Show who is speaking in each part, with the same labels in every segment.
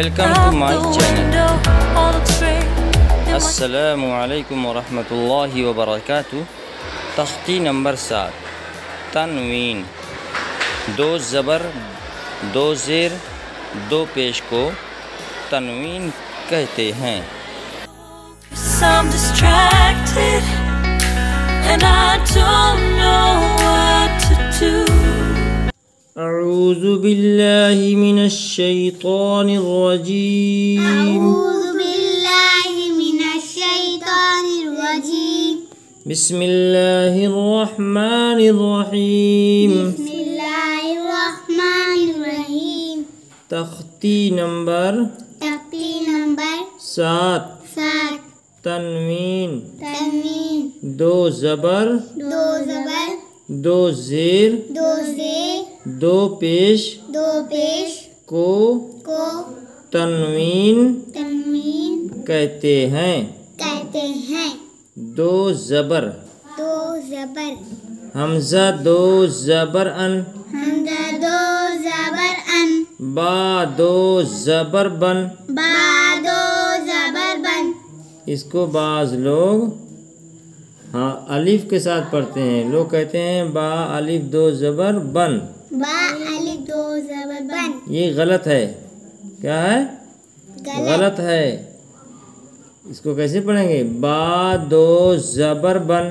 Speaker 1: Welcome to my channel. السلام علیکم ورحمۃ اللہ وبرکاتہ۔ تختی نمبر 7 تنوین، 2 زبر 2 زیر 2 پیش کو تنوین کہتے ہیں۔
Speaker 2: I'm distracted and I don't know what to do.
Speaker 1: اعوذ باللہ من الشیطان الرجیم۔
Speaker 3: أعوذ بالله من الشيطان الرجيم.
Speaker 1: بسم اللہ الرحمن الرحیم۔
Speaker 3: بسم الله الرحمن الرحيم.
Speaker 1: تختی نمبر
Speaker 3: تختی نمبر
Speaker 1: 7
Speaker 3: 7
Speaker 1: تنوین،
Speaker 3: تنوین،
Speaker 1: 2 زبر
Speaker 3: 2 زبر
Speaker 1: 2 زیر
Speaker 3: 2 زیر
Speaker 1: 2 پیش
Speaker 3: 2 پیش
Speaker 1: کو
Speaker 3: کو
Speaker 1: تنوین
Speaker 3: تنوین
Speaker 1: کہتے ہیں۔
Speaker 3: کہتے ہیں۔
Speaker 1: 2 زبر
Speaker 3: 2 زبر
Speaker 1: حمزہ 2 زبر ان،
Speaker 3: حمزہ 2 زبر ان،
Speaker 1: با 2 زبر بن۔
Speaker 3: با 2 زبر بن۔
Speaker 1: اس کو بعض لوگ الف کے ساتھ پڑھتے ہیں، لوگ کہتے ہیں با الف 2 زبر بن،
Speaker 3: با الف 2 زبر بن۔
Speaker 1: یہ غلط ہے۔ کیا ہے؟ غلط ہے۔ اس کو کیسے پڑھیں گے؟ با 2 زبر بن،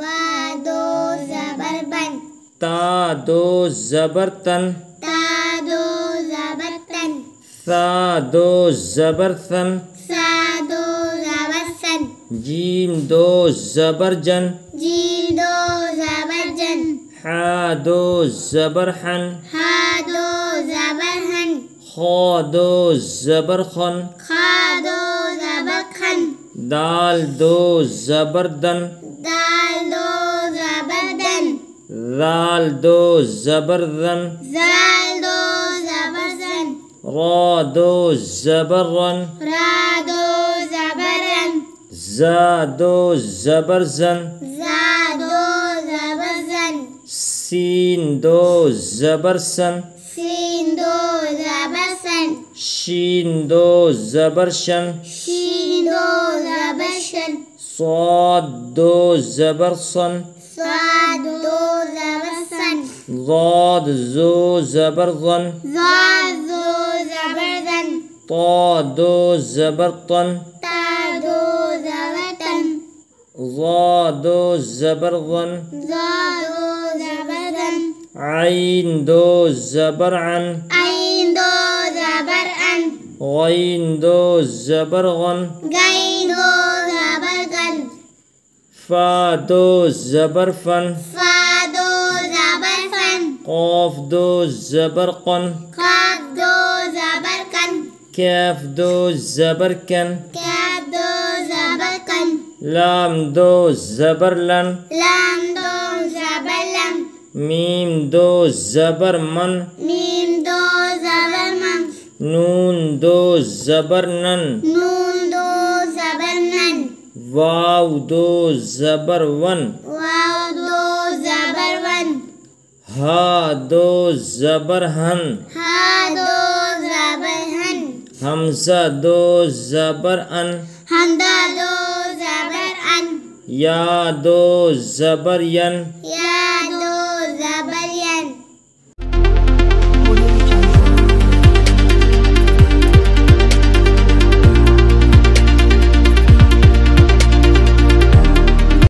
Speaker 3: با 2 زبر بن،
Speaker 1: تا 2 زبر تن،
Speaker 3: تا 2 زبر تن،
Speaker 1: ثا 2 زبر ثن،
Speaker 3: سا 2 زبر سن،
Speaker 1: جیم 2 زبر جن،
Speaker 3: جیم 2 زبر جن،
Speaker 1: حا 2 زبر حن،
Speaker 3: ہا 2 زبر ہن،
Speaker 1: خا 2 زبر خن،
Speaker 3: خا 2 زبر خن،
Speaker 1: دال 2 زبر دن،
Speaker 3: دال 2 زبر دن،
Speaker 1: ذال 2 زبر ذن،
Speaker 3: زال 2 زبر زن،
Speaker 1: را 2 زبر رن،
Speaker 3: را 2 زبر رن،
Speaker 1: زا 2 زبر زن،
Speaker 3: زا 2 زبر زن،
Speaker 1: سین 2 زبر سن،
Speaker 3: سین 2 زبر سن،
Speaker 1: شین 2 زبر شن،
Speaker 3: شین 2 زبر شن،
Speaker 1: صاد 2 زبر صن،
Speaker 3: صاد 2 زبر سن،
Speaker 1: ضاد زو زبر ظن،
Speaker 3: زاد 2 زبر زن،
Speaker 1: طا 2 زبر طن،
Speaker 3: تا 2 زبر تن،
Speaker 1: ظا 2 زبر ظن،
Speaker 3: زا 2 زبر زن،
Speaker 1: عین 2 زبر عن،
Speaker 3: عین 2 زبر ان،
Speaker 1: غین 2 زبر غن،
Speaker 3: غین 2 زبر گن،
Speaker 1: فا 2 زبر فن،
Speaker 3: فا 2 زبر فن،
Speaker 1: قاف 2 زبر قن،
Speaker 3: قاف 2 زبر کن،
Speaker 1: کاف 2 زبر کن،
Speaker 3: کاف 2 زبر کن،
Speaker 1: لام 2 زبر لن،
Speaker 3: لام 2 زبر لم،
Speaker 1: میم 2 زبر من،
Speaker 3: میم 2 زبر من،
Speaker 1: نون 2 زبر نن،
Speaker 3: نون 2 زبر نن،
Speaker 1: واو 2 زبر ون،
Speaker 3: واو 2 زبر ون،
Speaker 1: ہا 2 زبر ہن،
Speaker 3: ہا 2 زبر ہن،
Speaker 1: حمزہ 2 زبر ان،
Speaker 3: حمزہ 2 زبر ان،
Speaker 1: یا 2 زبر ین،
Speaker 3: یا